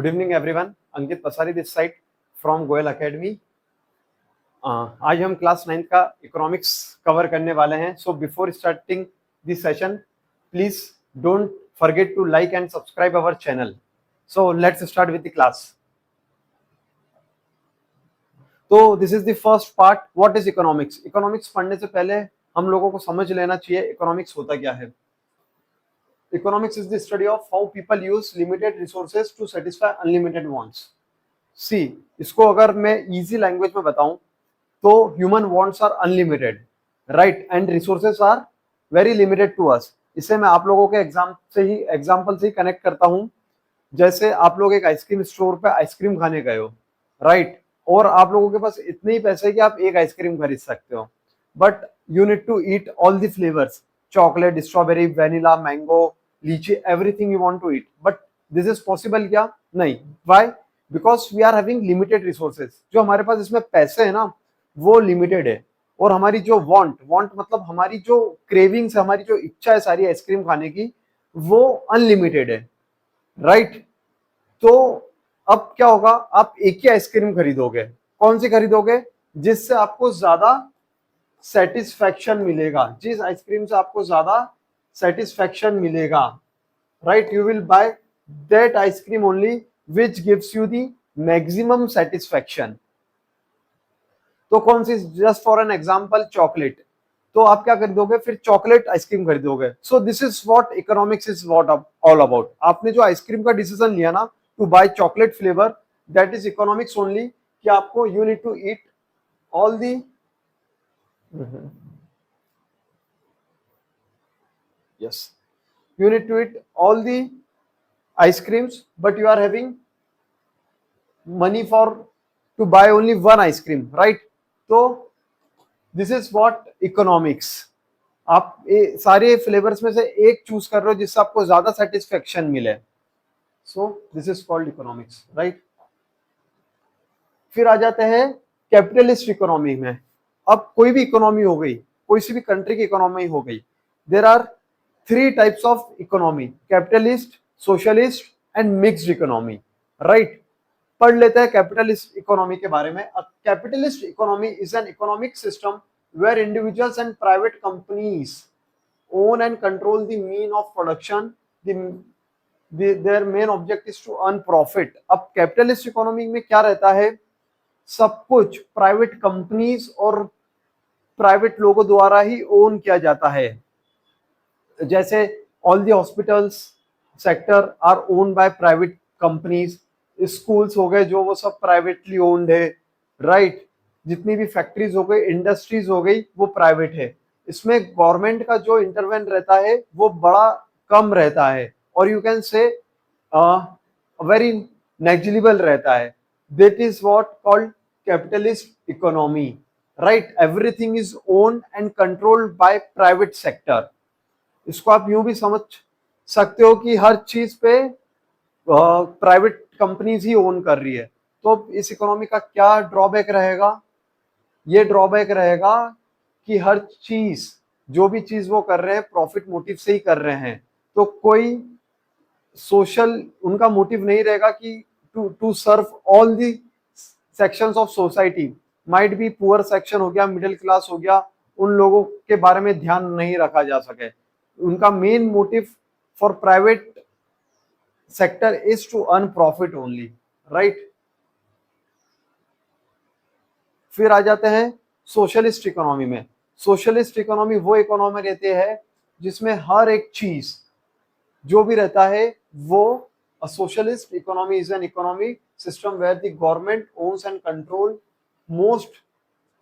Good evening everyone, अंकित पसारी this side from Goyal academy. आज हम क्लास 9 का इकोनॉमिक्स कवर करने वाले हैं। So before starting this session, please don't forget to like and subscribe our channel. So let's start with the class. तो this is the first part, what is economics. Economics पढ़ने से पहले हम लोगों को समझ लेना चाहिए इकोनॉमिक्स होता क्या है। Economics is the study of how people use limited resources to satisfy unlimited wants. See, इसको अगर मैं easy language में बताऊं तो human wants are unlimited, right? And resources are very limited to us. इसे मैं आप लोगों के एग्जाम्पल से ही कनेक्ट करता हूं। जैसे आप लोग एक आइसक्रीम स्टोर पे आइसक्रीम खाने गए हो, राइट? और आप लोगों के पास इतने ही पैसे है कि आप एक आइसक्रीम खरीद सकते हो, but you need to eat all the flavours, chocolate, strawberry, vanilla, mango, lychee, everything you want to eat. But this is possible क्या? नहीं। Why? Because we are having limited resources. जो हमारे पास इसमें पैसे है ना, वो लिमिटेड है। और हमारी जो वांट मतलब हमारी जो क्रेविंग्स, हमारी जो इच्छा है सारी आइसक्रीम खाने की, वो अनलिमिटेड है, राइट? तो अब क्या होगा, आप एक ही आइसक्रीम खरीदोगे। कौन सी खरीदोगे? जिससे आपको ज्यादा सेटिस्फैक्शन मिलेगा, जिस आइसक्रीम से आपको ज्यादा सेटिस्फैक्शन मिलेगा, right? You will buy that ice cream only which gives you the maximum satisfaction. तो कौन सी? Just for an example, chocolate. तो आप क्या खरीदोगे? फिर चॉकलेट आइसक्रीम खरीदोगे। So this is what economics is what all about. आपने जो आइसक्रीम का डिसीजन लिया ना, to buy chocolate flavour, that is economics only. कि आपको you need to eat all the yes, you need to eat all the ice creams, but you are having money for to buy only one ice cream, right? So this is what economics। आप सारे flavours में से एक choose कर रहे हो जिससे आपको ज्यादा सेटिस्फेक्शन मिले। सो this is called economics, right? फिर आ जाते हैं कैपिटलिस्ट इकोनॉमी में। अब कोई भी इकोनॉमी हो गई, कोई सी भी कंट्री की इकोनॉमी हो गई, there are three types of economy: capitalist, socialist and mixed economy, right? पढ़ लेते हैं कैपिटलिस्ट इकोनॉमी के बारे में। Capitalist economy is an economic system where individuals and private companies own and control the mean of production. Their main object is to earn profit. अब capitalist economy में क्या रहता है? सब कुछ प्राइवेट कंपनीज और प्राइवेट लोगों द्वारा ही ओन किया जाता है। जैसे all the hospitals sector our own by private companies. Schools हो गए जो वो सब प्राइवेटली ओन्ड है, राइट? जितनी भी फैक्ट्रीज हो गई, इंडस्ट्रीज हो गई, वो प्राइवेट है। इसमें गवर्नमेंट का जो इंटरवेंट रहता है वो बड़ा कम रहता है, और you can say very negligible रहता है। That is what called capitalist economy, right? Everything is owned and controlled by private sector. इसको आप यूं भी समझ सकते हो कि हर चीज पे प्राइवेट कंपनीज ही ओन कर रही है। तो इस इकोनॉमी का क्या ड्रॉबैक रहेगा? ये ड्रॉबैक रहेगा कि हर चीज, जो भी चीज वो कर रहे हैं, प्रॉफिट मोटिव से ही कर रहे हैं। तो कोई सोशल उनका मोटिव नहीं रहेगा कि to serve all the sections of society. Might be poor section हो गया, मिडिल क्लास हो गया, उन लोगों के बारे में ध्यान नहीं रखा जा सके। उनका main motive for private sector is to earn profit only, right? फिर आ जाते हैं सोशलिस्ट इकोनॉमी में। सोशलिस्ट इकोनॉमी वो इकोनॉमी रहती है जिसमें हर एक चीज जो भी रहता है वो, a socialist economy is an economic system where the government owns and control most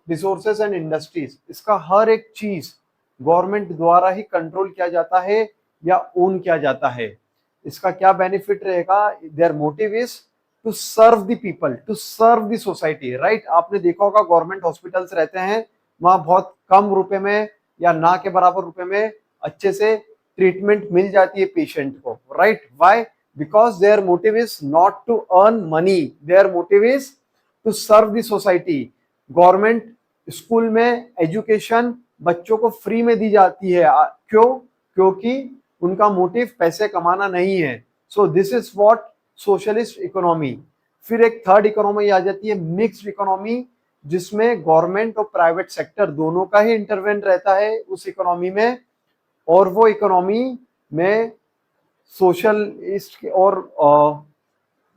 resources and industries। इसका हर एक चीज गवर्नमेंट द्वारा ही कंट्रोल किया जाता है या ओन किया जाता है। इसका क्या बेनिफिट रहेगा? Their motive is to serve the people, to serve the society, right? आपने देखा होगा गवर्नमेंट हॉस्पिटल्स रहते हैं, वहां बहुत कम रुपए में या ना के बराबर रुपए में अच्छे से ट्रीटमेंट मिल जाती है पेशेंट को, right? Why? Because their motive is not to earn money, their motive is to serve the society. Government school में एजुकेशन बच्चों को फ्री में दी जाती है। क्यों? क्योंकि उनका मोटिव पैसे कमाना नहीं है। सो this is what socialist economy. फिर एक थर्ड इकोनॉमी आ जाती है मिक्स्ड इकोनॉमी, जिसमें गवर्नमेंट और प्राइवेट सेक्टर दोनों का ही इंटरवेंट रहता है उस इकोनॉमी में, और वो इकोनॉमी में सोशलिस्ट और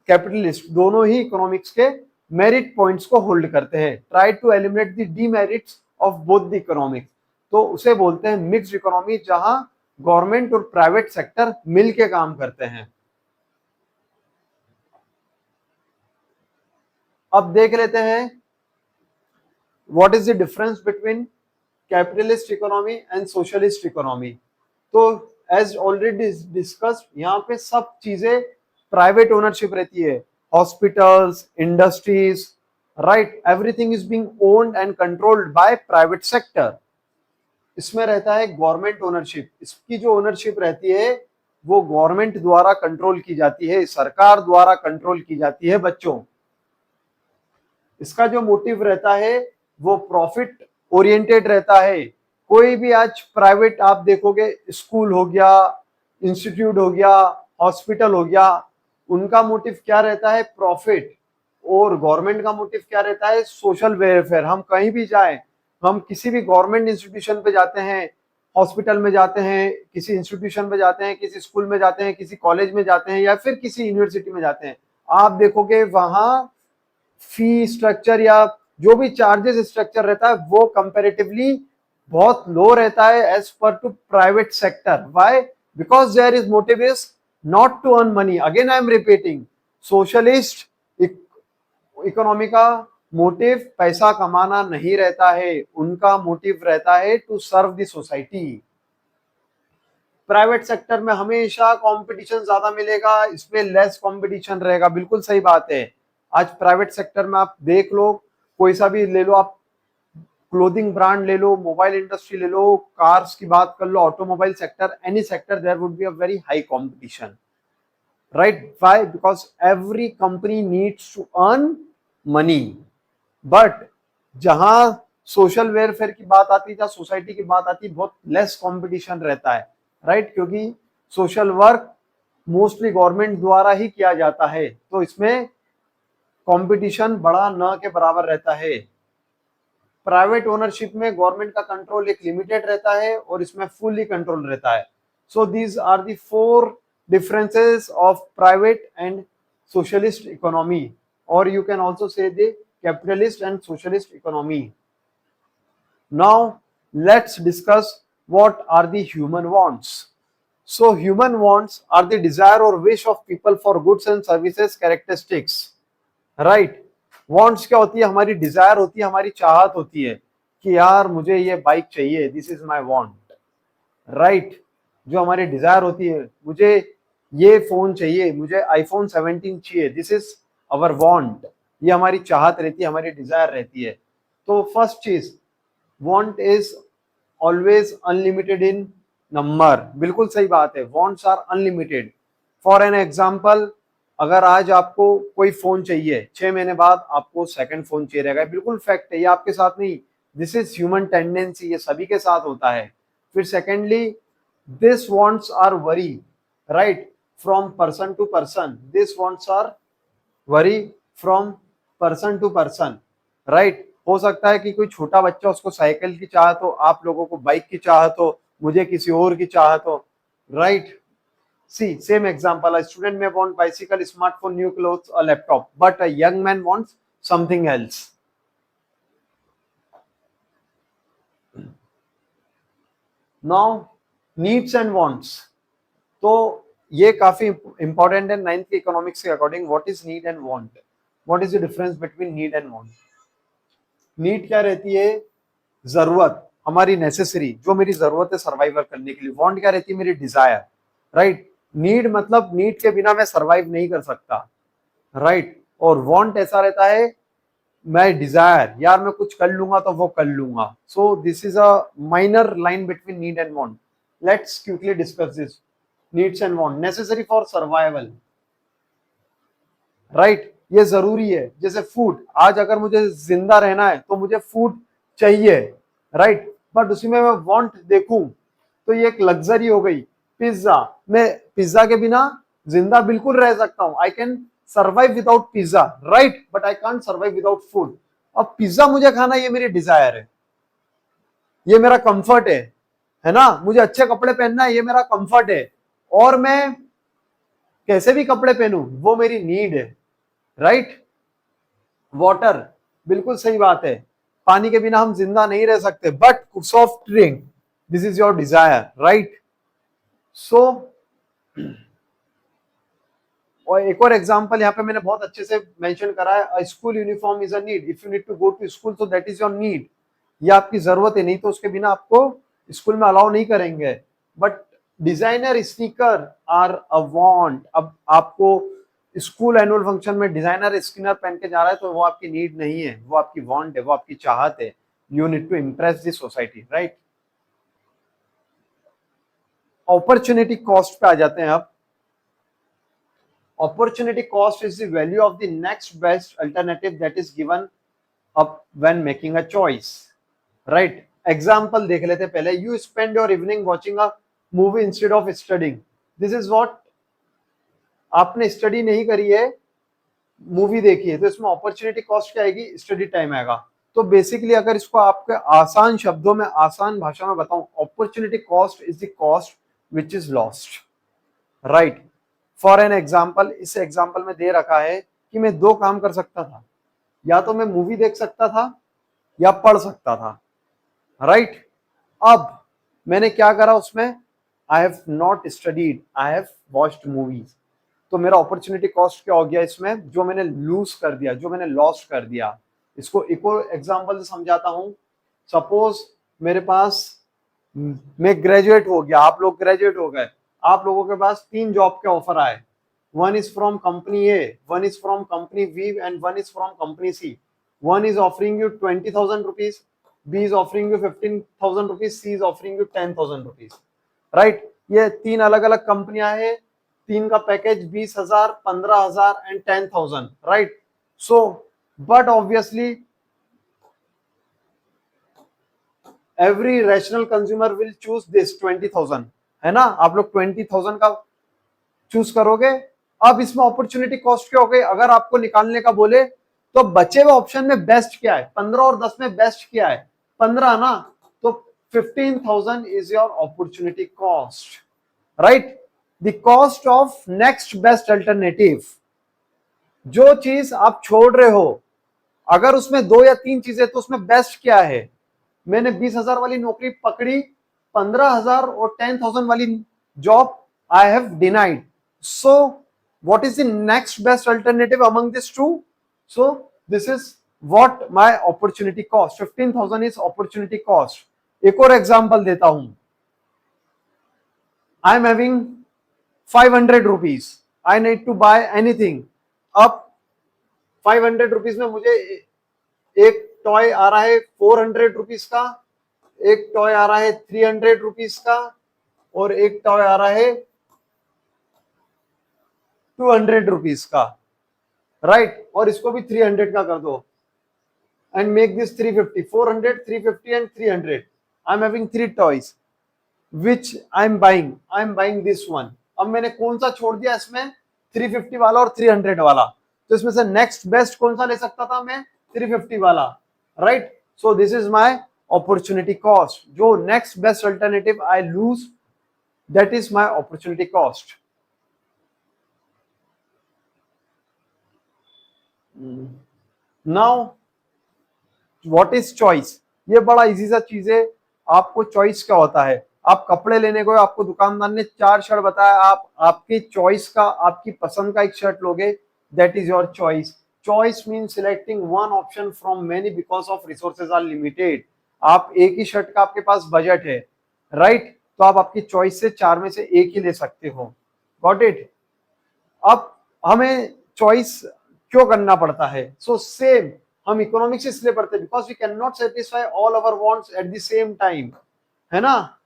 कैपिटलिस्ट दोनों ही इकोनॉमिक्स के मेरिट पॉइंट्स को होल्ड करते हैं। Try to eliminate the demerits of both the economics, तो उसे बोलते हैं मिक्स्ड इकोनॉमी, जहां गवर्नमेंट और प्राइवेट सेक्टर मिलके काम करते हैं। अब देख लेते हैं what is the difference between capitalist economy and socialist economy. तो एज ऑलरेडी डिस्कस्ड, यहाँ पे सब चीजें प्राइवेट ओनरशिप रहती है, hospitals, industries, right, everything is being owned and controlled by private sector. इसमें रहता है गवर्नमेंट ओनरशिप, इसकी जो ओनरशिप रहती है वो गवर्नमेंट द्वारा कंट्रोल की जाती है, सरकार द्वारा कंट्रोल की जाती है बच्चों। इसका जो मोटिव रहता है वो प्रॉफिट ओरिएंटेड रहता है। कोई भी आज प्राइवेट आप देखोगे, स्कूल हो गया, इंस्टीट्यूट हो गया, हॉस्पिटल हो गया, उनका मोटिव क्या रहता है? प्रॉफिट। और गवर्नमेंट का मोटिव क्या रहता है? Social welfare. हम कहीं भी जाएं, हम किसी भी गवर्नमेंट इंस्टीट्यूशन पे जाते हैं, हॉस्पिटल में जाते हैं, किसी इंस्टीट्यूशन में जाते हैं, किसी स्कूल में जाते हैं, किसी कॉलेज में जाते हैं, या फिर किसी यूनिवर्सिटी में जाते हैं, आप देखोगे वहां फी स्ट्रक्चर या जो भी चार्जेस स्ट्रक्चर रहता है वो कंपैरेटिवली बहुत लो रहता है एज पर to private sector. Why? Because there is motive is not to earn money. Again I am repeating, socialist economy का मोटिव पैसा कमाना नहीं रहता है, उनका मोटिव रहता है to serve the society. Private sector में हमेशा कंपटीशन ज्यादा मिलेगा, इसमें लेस कंपटीशन रहेगा। बिल्कुल सही बात है। आज प्राइवेट सेक्टर में आप देख लो, कोई सा भी ले लो, आप क्लोथिंग ब्रांड ले लो, मोबाइल इंडस्ट्री ले लो, कार्स की बात कर लो, automobile sector, any sector, there would be a very high competition, right? Why? Because every company needs to earn money. But जहां सोशल वेलफेयर की बात आती है, जहां सोसाइटी की बात आती है, बहुत लेस कंपटीशन रहता है, राइट? क्योंकि सोशल वर्क मोस्टली गवर्नमेंट द्वारा ही किया जाता है, तो इसमें कंपटीशन बड़ा न के बराबर रहता है। प्राइवेट ओनरशिप में गवर्नमेंट का कंट्रोल एक लिमिटेड रहता है और इसमें फुल्ली कंट्रोल रहता है। So these are the 4 differences of private and socialist economy, or you can also say the capitalist and socialist economy. Now let's discuss what are the human wants. So human wants are the desire or wish of people for goods and services characteristics, right? wants क्या होती है? हमारी Dzire होती है, हमारी चाहत होती है कि यार मुझे ये बाइक चाहिए, this is my want, right? जो हमारी डिजायर होती है, मुझे ये फोन चाहिए, मुझे आईफोन 17 चाहिए, दिस इज अवर वांट। ये हमारी चाहत रहती है, हमारी डिजायर रहती है। तो फर्स्ट चीज, want is always unlimited in number. बिल्कुल सही बात है, wants are unlimited. For an example, अगर आज आपको कोई फोन चाहिए, 6 महीने बाद आपको सेकंड फोन चाहिए रहेगा, बिल्कुल फैक्ट है, ये आपके साथ नहीं, दिस इज ह्यूमन टेंडेंसी, ये सभी के साथ होता है। फिर secondly, this wants are vary, right, from person to person, this wants are vary from person to person, right? हो सकता है कि कोई छोटा बच्चा, उसको साइकिल की चाहत हो, आप लोगों को बाइक की चाहत हो, मुझे किसी और की चाहत हो, right? See, same example, a student may want bicycle, smartphone, new clothes, a laptop, but a young man wants something else. Now, needs and wants. तो ये काफी इंपॉर्टेंट है 9th के इकोनॉमिक्स के according. What is need and want? What is the difference between need and want? Need क्या रहती है? जरूरत, हमारी नेसेसरी, जो मेरी जरूरत है सर्वाइव करने के लिए। वांट क्या रहती है? मेरी डिजायर, राइट? नीड मतलब नीड के बिना मैं सर्वाइव नहीं कर सकता, राइट? और वांट ऐसा रहता है, मैं डिजायर, यार मैं कुछ कर लूंगा तो वो कर लूंगा। सो this is a minor line between need and want. Let's quickly discuss this. Needs and want, necessary for survival, right? ये जरूरी है। जैसे फूड, आज अगर मुझे जिंदा रहना है तो मुझे फूड चाहिए, राइट? बट उसी में मैं वांट देखूं तो ये एक लग्जरी हो गई। पिज्जा, मैं पिज्जा के बिना जिंदा बिल्कुल रह सकता हूं, I can survive without pizza, right, but I can't survive without food. अब पिज्जा मुझे खाना, ये मेरी डिजायर है, ये मेरा कंफर्ट है ना, मुझे अच्छे कपड़े पहनना है, ये मेरा कंफर्ट है, और मैं कैसे भी कपड़े पहनूं वो मेरी नीड है, राइट। वाटर, बिल्कुल सही बात है, पानी के बिना हम जिंदा नहीं रह सकते, but soft drink, this is your desire, right. So और एक और एग्जांपल यहाँ पे मैंने बहुत अच्छे से मेंशन करा है, school uniform is a need, if you need to go to school so that is your need, ये आपकी जरूरत है, नहीं तो उसके बिना आपको स्कूल में अलाउ नहीं करेंगे। But designer sneaker are a want, अब आपको स्कूल एनुअल फंक्शन में डिजाइनर स्किनर पहन के जा रहा है तो वो आपकी नीड नहीं है, वो आपकी वांट है, वो आपकी चाहत है, you need to impress the society, right. Opportunity cost पे आ जाते हैं अब। Opportunity cost is the value of the next best alternative that is given up when making a choice, right? Example देख लेते हैं पहले, you spend your evening watching a movie instead of studying, this is what, आपने study नहीं करी है, movie देखी है, तो इसमें अपॉर्चुनिटी कॉस्ट क्या आएगी, स्टडी टाइम आएगा। तो बेसिकली अगर इसको आपके आसान शब्दों में, आसान भाषा में बताऊं, opportunity cost is the cost which is lost, right. For an example, इस एग्जाम्पल में दे रखा है कि मैं दो काम कर सकता था, या तो मैं मूवी देख सकता था या पढ़ सकता था, राइट। अब मैंने क्या करा उसमें, I have not studied, I have watched movies, तो मेरा अपॉर्चुनिटी कॉस्ट क्या हो गया इसमें, जो मैंने लूज कर दिया, जो मैंने लॉस्ट कर दिया। इसको एक और एग्जाम्पल से समझाता हूं। सपोज मेरे पास, मैं ग्रेजुएट हो गया, आप लोग ग्रेजुएट हो गए, आप लोगों के पास 3 जॉब के ऑफर आए, one is from company A, one is from company B and one is from company C. One is offering you 20,000 rupees, B is offering you 15,000 rupees, C is offering you 10,000 rupees, right. ये 3 अलग अलग कंपनियां हैं, 3 का package 20,000, 15,000 and 10,000, right. So but obviously every rational consumer will choose this 20,000, है ना, आप लोग 20,000 का चूज करोगे। अब इसमें अपॉर्चुनिटी कॉस्ट क्या हो गई, अगर आपको निकालने का बोले तो बचे हुए ऑप्शन में बेस्ट क्या है, 15 और 10 में बेस्ट क्या है, 15 ना, तो 15,000 is your opportunity cost, right. The cost of next best alternative, जो चीज आप छोड़ रहे हो, अगर उसमें 2 या 3 चीजें, तो उसमें बेस्ट क्या है। मैंने 20,000 वाली नौकरी पकड़ी, 15,000 और 10,000 वाली job I have denied, so what is the next best alternative among these two? So this is what my opportunity cost, 15,000 is opportunity cost. एक और एग्जांपल देता हूं, I am having 500 rupees, I need to buy anything. अब 500 rupees में मुझे एक toy आ रहा है 400 रुपीज का, एक टॉय आ रहा है 300 रुपीज का, और एक टॉय आ रहा है 200 रुपीज का, राइट। और इसको भी 300 का कर दो and make this 350, 400, 350 and 300, I am having 3 toys which I am buying this one. अब मैंने कौन सा छोड़ दिया इसमें, 350 वाला और 300 वाला, तो इसमें से नेक्स्ट बेस्ट कौन सा ले सकता था मैं, 350 वाला, right. So this is my opportunity cost, जो next best alternative I lose, that is my opportunity cost. Now what is choice, ये बड़ा इजी सा चीज है। आपको चॉइस क्या होता है, आप कपड़े लेने गए, आपको दुकानदार ने 4 शर्ट बताया, आप आपकी चॉइस का, आपकी पसंद का एक शर्ट लोगे, that is your choice. Choice mean selecting one option from many because of resources are limited. आप एक ही शर्ट का आपके पास बजट है, राइट, तो आप आपकी चॉइस से 4 में से एक ही ले सकते हो, गॉट इट। अब हमें चॉइस क्यों करना पड़ता है, सो सेम हम इकोनॉमिक्स इसलिए पढ़ते हैं because we can not satisfy all our wants at the same time, है ना।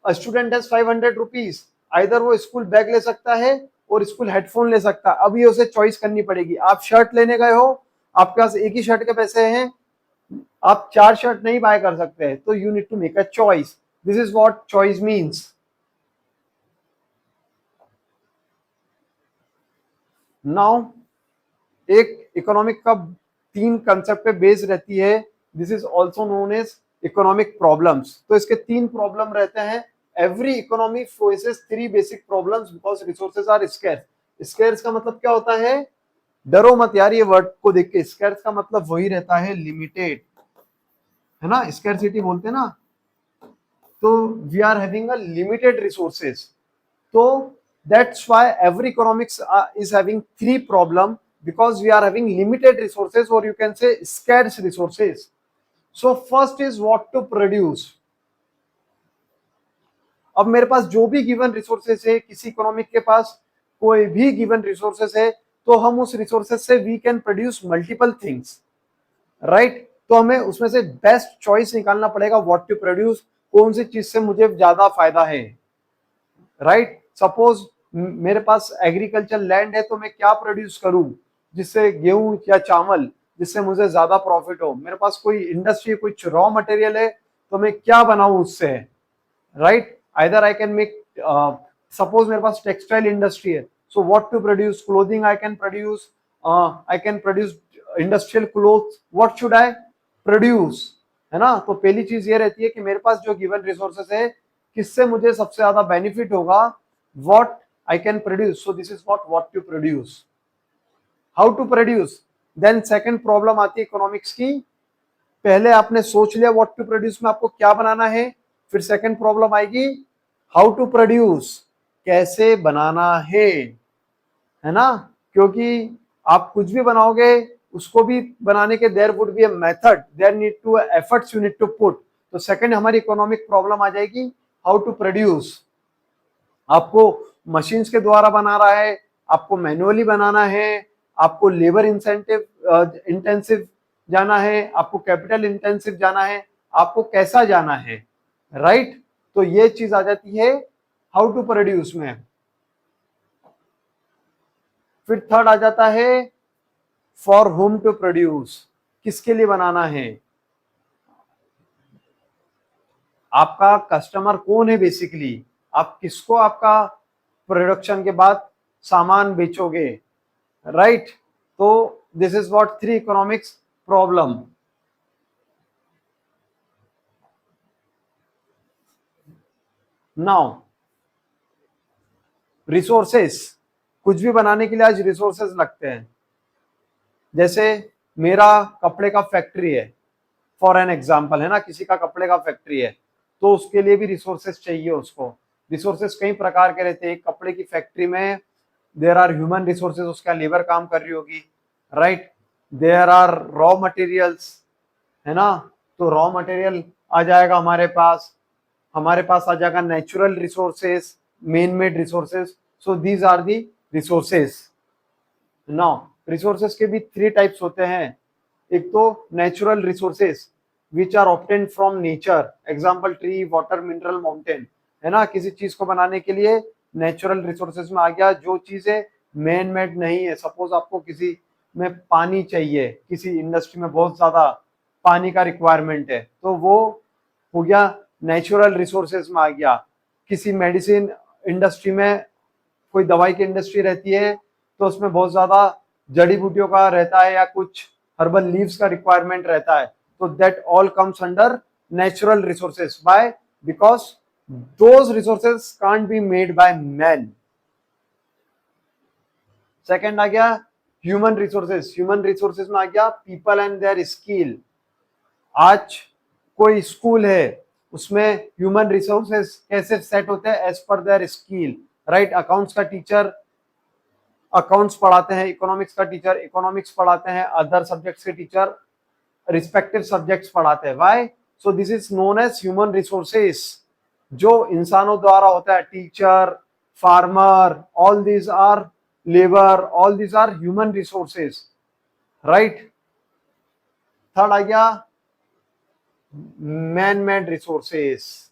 स्टूडेंट हैज 500 रुपीज, आइदर वो स्कूल बैग ले सकता है और स्कूल हेडफोन ले सकता है, अब ये उसे चॉइस करनी पड़ेगी। आप शर्ट लेने गए हो, आपके पास एक ही शर्ट के पैसे हैं, आप 4 शर्ट नहीं बाय कर सकते, तो you need to make a choice, this is what choice means. Now एक इकोनॉमिक का तीन कंसेप्ट पे बेस रहती है, this is also known as economic problems. तो इसके तीन प्रॉब्लम रहते हैं। Every economy faces three basic problems because resources are scarce. Scarce का मतलब क्या होता है, डरो मत यार ये वर्ड को देख के, स्केर्स का मतलब वही रहता है लिमिटेड, है ना, स्केर्सिटी बोलते हैं ना। तो we are having a limited resources, तो that's why every economics is having three problem because we are having limited resources or you can say scarce resources. So first is what to produce. अब मेरे पास जो भी given resources है, किसी economic के पास कोई भी गिवन रिसोर्सेस है, तो हम उस रिसोर्सेस से we can produce multiple things, right. तो हमें उसमें से बेस्ट चॉइस निकालना पड़ेगा व्हाट टू प्रोड्यूस, कौन सी चीज से मुझे ज्यादा फायदा है, राइट। सपोज मेरे पास एग्रीकल्चर लैंड है, तो मैं क्या प्रोड्यूस करूं जिससे गेहूं या चावल, जिससे मुझे ज्यादा प्रॉफिट हो। मेरे पास कोई इंडस्ट्री, कुछ रॉ मटेरियल है, तो मैं क्या बनाऊं उससे, right. Either I can make, suppose मेरे पास टेक्सटाइल इंडस्ट्री है, so what to produce clothing I can produce industrial cloth, what should I produce, है ना। तो पहली चीज ये रहती है कि मेरे पास जो गिवन रिसोर्सेस है, किससे मुझे सबसे ज्यादा बेनिफिट होगा, what I can produce. So this is what to produce, how to produce. Then second problem आती है इकोनॉमिक्स की, पहले आपने सोच लिया व्हाट टू प्रोड्यूस में आपको क्या बनाना है, फिर सेकंड प्रॉब्लम आएगी हाउ टू प्रोड्यूस, कैसे बनाना है ना। क्योंकि आप कुछ भी बनाओगे, उसको भी बनाने के there would be a method, there need to efforts you need to put. तो सेकंड हमारी इकोनॉमिक प्रॉब्लम आ जाएगी हाउ टू प्रोड्यूस। आपको मशीन्स के द्वारा बना रहा है, आपको मैनुअली बनाना है, आपको लेबर इंटेंसिव जाना है, आपको कैपिटल इंटेंसिव जाना है, आपको कैसा जाना है, राइट। तो ये चीज आ जाती है हाउ टू प्रोड्यूस में। फिर थर्ड आ जाता है फॉर होम टू प्रोड्यूस, किसके लिए बनाना है, आपका कस्टमर कौन है बेसिकली, आप किसको आपका प्रोडक्शन के बाद सामान बेचोगे, राइट। तो this is what three economics problem. Now resources, कुछ भी बनाने के लिए आज रिसोर्सेस लगते हैं। जैसे मेरा कपड़े का फैक्ट्री है, फॉर एन एग्जाम्पल, है ना, किसी का कपड़े का फैक्ट्री है, तो उसके लिए भी रिसोर्सेस चाहिए उसको। रिसोर्सेस कई प्रकार के रहते हैं। एक कपड़े की फैक्ट्री में देयर आर ह्यूमन रिसोर्सेज, उसका लेबर काम कर रही होगी, right. There are raw materials, है ना, तो रॉ मटेरियल आ जाएगा हमारे पास आ जाएगा natural resources, man made resources. So these are the resources. Now resources के भी थ्री टाइप्स होते हैं। एक तो natural resources which are obtained from nature, example tree, water, mineral, mountain, है ना। किसी चीज को बनाने के लिए नेचुरल रिसोर्सेस में आ गया, जो चीजें मैन मेड नहीं है। सपोज आपको किसी में पानी चाहिए, किसी इंडस्ट्री में बहुत ज्यादा पानी का रिक्वायरमेंट है, तो वो हो गया नेचुरल रिसोर्सेज में आ गया। किसी मेडिसिन इंडस्ट्री में, कोई दवाई की इंडस्ट्री रहती है, तो उसमें बहुत ज्यादा जड़ी बूटियों का रहता है या कुछ हर्बल लीव्स का रिक्वायरमेंट रहता है, तो that all comes under natural resources. By because those resources can't be made by man. Second आ गया ह्यूमन रिसोर्सेज। ह्यूमन रिसोर्सेज में आ गया पीपल एंड देयर स्किल। आज कोई स्कूल है, उसमें ह्यूमन रिसोर्सेज कैसे सेट होते हैं, as per their skill, right. Accounts का टीचर अकाउंट्स पढ़ाते हैं, इकोनॉमिक्स का टीचर इकोनॉमिक्स पढ़ाते हैं, अदर सब्जेक्ट्स के टीचर रिस्पेक्टिव सब्जेक्ट्स पढ़ाते हैं। Why? So this is known as human resources, जो इंसानों द्वारा होता है। Teacher, farmer, all these are labour, all these are human resources, right. Third आ गया मैन मेड रिसोर्सेस।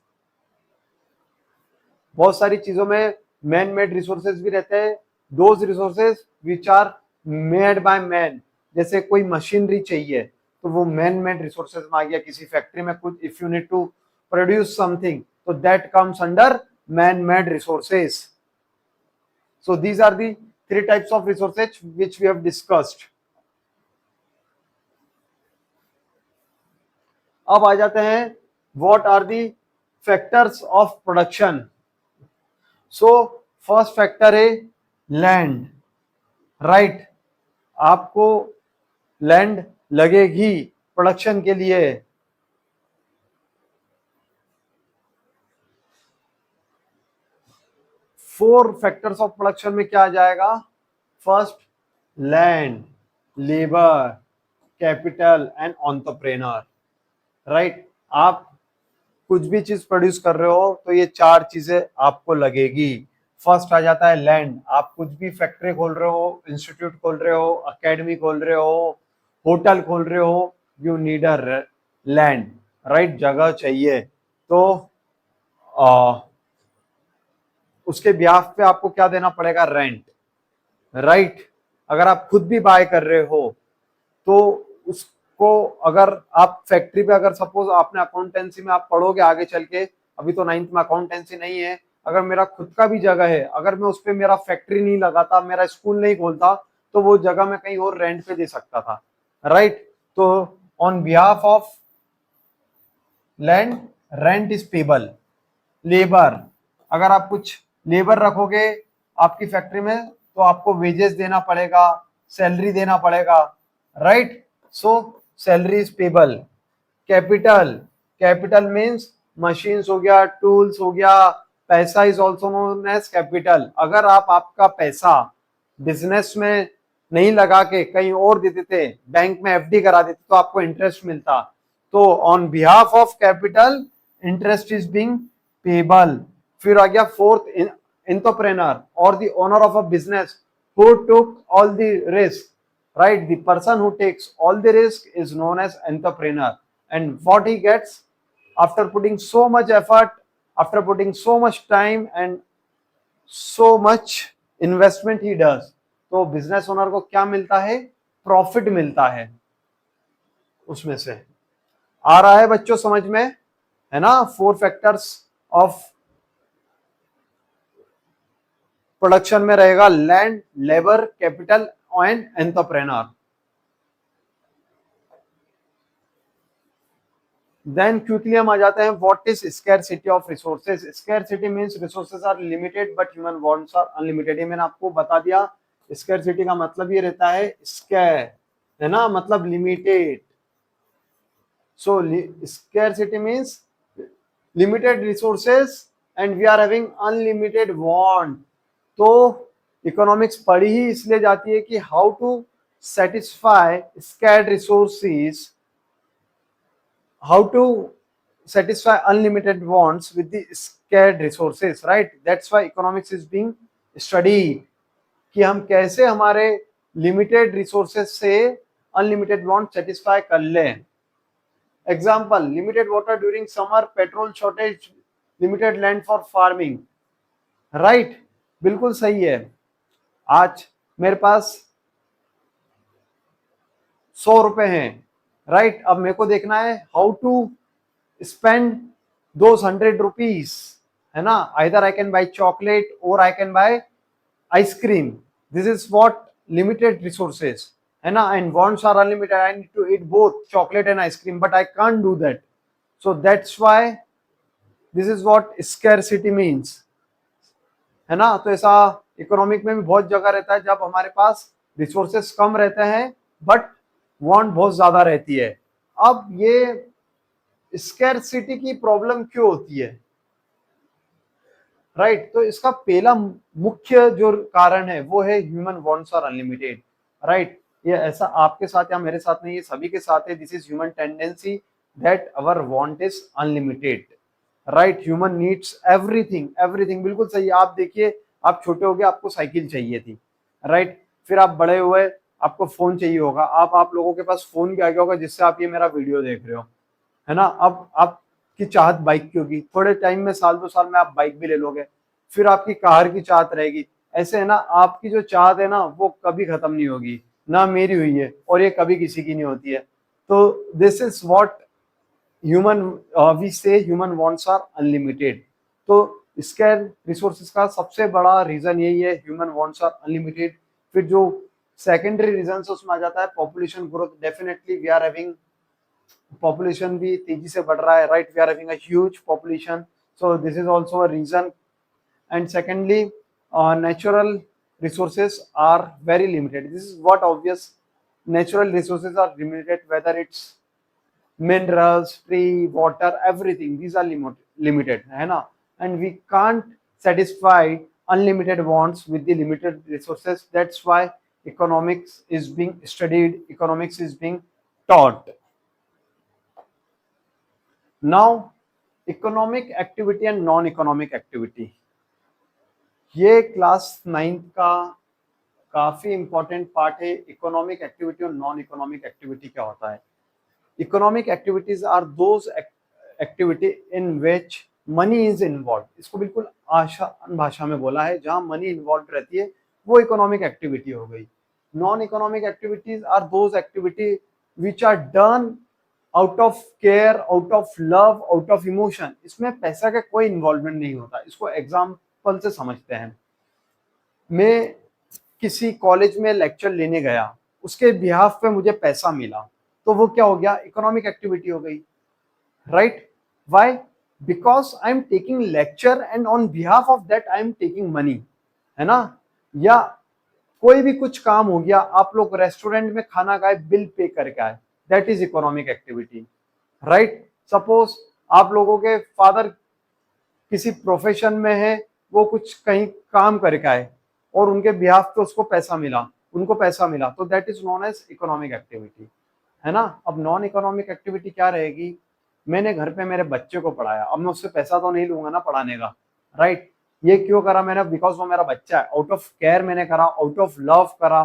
बहुत सारी चीजों में मैन मेड रिसोर्सेज भी रहते हैं, those resources which are made by man. जैसे कोई मशीनरी चाहिए, तो वो मैन मेड रिसोर्सेज में आ गया। किसी फैक्ट्री में कुछ if you need to produce something, तो that comes under man made resources. So these are the 3 types of resources which we have discussed. अब आ जाते हैं what are the factors of production. So first factor है land, right? आपको land लगेगी production के लिए. Four factors of production में क्या आ जाएगा? First, land, labour, capital and entrepreneur, right? आप कुछ भी चीज प्रोड्यूस कर रहे हो तो ये 4 चीजें आपको लगेगी. फर्स्ट आ जाता है लैंड. आप कुछ भी फैक्ट्री खोल रहे हो, इंस्टीट्यूट खोल रहे हो, अकेडमी खोल रहे हो, होटल खोल रहे हो, you need a land, right? जगह चाहिए. तो उसके ब्याह पे आपको क्या देना पड़ेगा? Rent, right? अगर आप खुद भी बाय कर रहे हो तो उसको, अगर आप फैक्ट्री पे, अगर सपोज आपने अकाउंटेंसी में आप पढ़ोगे आगे चल के, अभी तो 9th में अकाउंटेंसी नहीं है, अगर मेरा खुद का भी जगह है, अगर मैं उस पर मेरा फैक्ट्री नहीं लगाता, मेरा स्कूल नहीं खोलता, तो वो जगह मैं कहीं और रेंट पे दे सकता था, राइट? तो on behalf of land rent is payable. Labour, अगर आप कुछ लेबर रखोगे आपकी फैक्ट्री में तो आपको वेजेस देना पड़ेगा, सैलरी देना पड़ेगा, right? So salary is payable. Capital, capital means machines हो गया, टूल्स हो गया. पैसा is also known as capital. अगर आप आपका पैसा बिजनेस में नहीं लगा के कहीं और दे देते, बैंक में एफडी करा देते, तो आपको इंटरेस्ट मिलता. तो on behalf of capital interest is being payable. फिर आ गया फोर्थ, एंटरप्रेन्योर और the owner of a business who took all the risk, right? The person who takes all the risk is known as entrepreneur. And what he gets after putting so much effort, after putting so much time and so much investment he does, तो business owner को क्या मिलता है? Profit मिलता है उसमें से. आ रहा है बच्चों समझ में? है ना? 4 फैक्टर्स ऑफ प्रोडक्शन में रहेगा land, labour, capital and entrepreneur. Then quickly हम आ जाते हैं what is scarcity of resources. Scarcity means resources are limited but human wants are unlimited. ये मैंने आपको बता दिया. स्कैरसिटी का मतलब ये रहता है स्कैर, है ना? मतलब limited. So scarcity means limited resources and we are having unlimited want. तो इकोनॉमिक्स पढ़ी ही इसलिए जाती है कि how to satisfy scarce resources, how to satisfy unlimited wants with the scarce resources, right? That's why economics is being studied कि हम कैसे हमारे लिमिटेड रिसोर्सेज से अनलिमिटेड वांट सेटिस्फाई कर लें. Example, limited water during summer, petrol shortage, limited land for farming, right? बिल्कुल सही है. आज मेरे पास 100 रुपए हैं, राइट? अब मेरे को देखना है how to spend those 100 rupees, है ना? Either I can buy chocolate और I can buy ice cream. This is what limited resources, है ना? And wants are unlimited. I need to eat both chocolate and ice cream but I can't do that. So that's why this is what scarcity means, है ना? तो ऐसा economic में भी बहुत जगह रहता है जब हमारे पास रिसोर्सेज कम रहते हैं बट वांट बहुत ज्यादा रहती है. अब ये स्कैरसिटी की प्रॉब्लम क्यों होती है, राइट? तो इसका पहला मुख्य जो कारण है वो है human wants are unlimited, right? ये ऐसा आपके साथ या मेरे साथ नहीं, ये सभी के साथ है. This is human tendency that our want is unlimited, right? Human needs everything, everything. बिल्कुल सही. आप देखिए, आप छोटे हो गए आपको साइकिल चाहिए थी, राइट? फिर आप बड़े हुए आपको फोन चाहिए होगा. आप लोगों के पास फोन भी आ गया होगा जिससे आप ये मेरा वीडियो देख रहे हो, है ना? अब आपकी चाहत बाइक की होगी, थोड़े टाइम में, साल 2 साल में आप बाइक भी ले लोगे. फिर आपकी कार की चाहत रहेगी. ऐसे है ना, आपकी जो चाहत है ना वो कभी खत्म नहीं होगी. ना मेरी हुई है और ये कभी किसी की नहीं होती है. तो this is what human we say human wants are unlimited. तो स्केयर रिसोर्सेज का सबसे बड़ा रीजन यही है, ह्यूमन वांट्स आर अनलिमिटेड। फिर जो सेकेंडरी रीजन उसमें आ जाता है population growth. Definitely we are having, population भी तेजी से बढ़ रहा है, right, we are having a huge population, so this is also a reason. And secondly natural resources are very limited. This is what obvious, natural resources are limited, whether it's minerals, tree, water, everything, these are limited, है ना, and we can't satisfy unlimited wants with the limited resources. That's why economics is being studied, economics is being taught. Now, economic activity and non-economic activity, ये class 9th का काफी important part है। Economic activity और non economic activity क्या होता है? Economic activities are those activity in which money is involve. इसको बिल्कुल आसान भाषा में बोला है, जहां मनी इन्वॉल्व रहती है वो इकोनॉमिक एक्टिविटी हो गई। Non economic activities are those activity which are done out of care, out of love, out of emotion. इसमें पैसा का कोई इन्वॉल्वमेंट नहीं होता। इसको एग्जाम्पल से समझते हैं। मैं किसी कॉलेज में लेक्चर लेने गया, उसके बिहाफ पे मुझे पैसा मिला, तो वो क्या हो गया? इकोनॉमिक एक्टिविटी हो गई, right? Why? Because I am taking lecture and on behalf of that I am taking money, है ना? या कोई भी कुछ काम हो गया, आप लोग रेस्टोरेंट में खाना खाए, बिल पे करके आए, that is economic activity, right? Suppose आप लोगों के फादर किसी प्रोफेशन में है, वो कुछ कहीं काम करके आए और उनके बिहाफ पे उसको पैसा मिला, उनको पैसा मिला, तो that is known as economic activity, है ना? अब नॉन इकोनॉमिक एक्टिविटी क्या रहेगी? मैंने घर पे मेरे बच्चे को पढ़ाया, अब मैं उससे पैसा तो नहीं लूंगा ना पढ़ाने का, राइट? ये क्यों करा मैंने? बिकॉज वो मेरा बच्चा है, आउट ऑफ केयर मैंने करा, आउट ऑफ लव करा,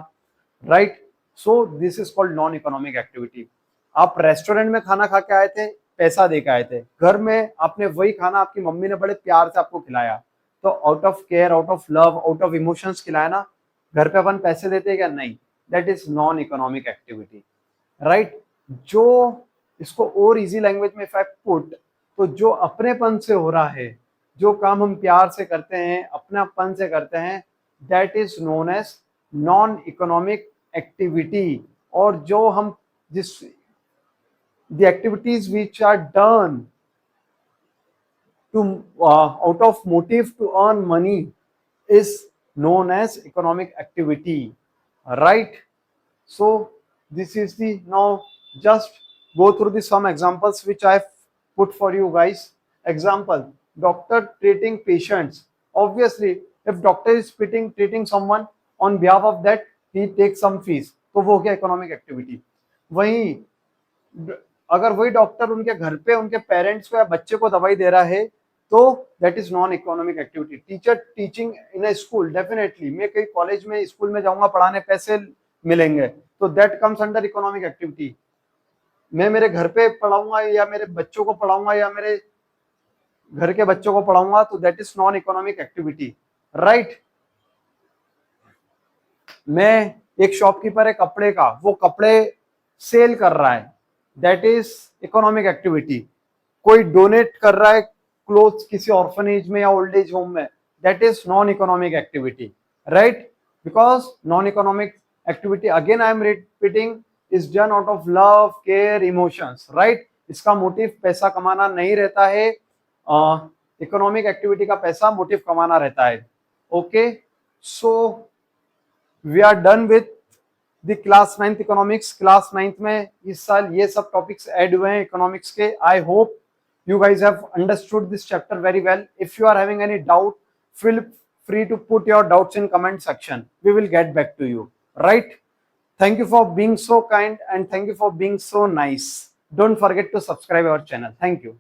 right? So this is called non economic activity. आप रेस्टोरेंट में खाना खा के आए थे, पैसा दे के आए थे, घर में आपने वही खाना आपकी मम्मी ने बड़े प्यार से आपको खिलाया, तो out of care, out of love, out of emotions खिलाया ना। घर पे अपन पैसे देते हैं क्या? नहीं, that is non economic activity, right? जो इसको और इजी लैंग्वेज में इफ आई पुट, तो जो अपनेपन से हो रहा है, जो काम हम प्यार से करते हैं, अपनापन से करते हैं, that is known as non economic activity. और जो हम जिस the activities which are done to out of motive to earn money is known as economic activity, right? So this is the, now just go through the some examples which I put for you guys. Example: doctor treating patients. Obviously if doctor is treating someone, on behalf of that he takes some fees, तो वो क्या? Economic activity. वहीं अगर वही doctor उनके घर पे उनके पेरेंट्स को या बच्चे को दवाई दे रहा है, तो that is non economic activity. Teacher teaching in a school, definitely मैं कहीं कॉलेज में स्कूल में जाऊंगा पढ़ाने, पैसे मिलेंगे, तो that comes under economic activity. मैं मेरे घर पे पढ़ाऊंगा या मेरे बच्चों को पढ़ाऊंगा या मेरे घर के बच्चों को पढ़ाऊंगा, तो that is non economic activity, right? मैं एक शॉपकीपर है कपड़े का, वो कपड़े सेल कर रहा है, दैट इज इकोनॉमिक एक्टिविटी। कोई डोनेट कर रहा है क्लोथ्स किसी ऑर्फनेज में या ओल्ड एज होम में, that is non economic activity, right? Because non economic activity, again I am repeating, is done out of love, care, emotions, right? इसका motive पैसा कमाना नहीं रहता है। इकोनॉमिक एक्टिविटी का पैसा मोटिव कमाना रहता है। Okay, so we are done with the class 9th economics. Class 9th में इस साल ये सब टॉपिक्स ऐड हुए हैं इकोनॉमिक्स के। I hope you guys have understood this chapter very well. If you are having any doubt, feel free to put your doubts in comment section. We will get back to you, right? Thank you for being so kind and thank you for being so nice. Don't forget to subscribe our channel. Thank you.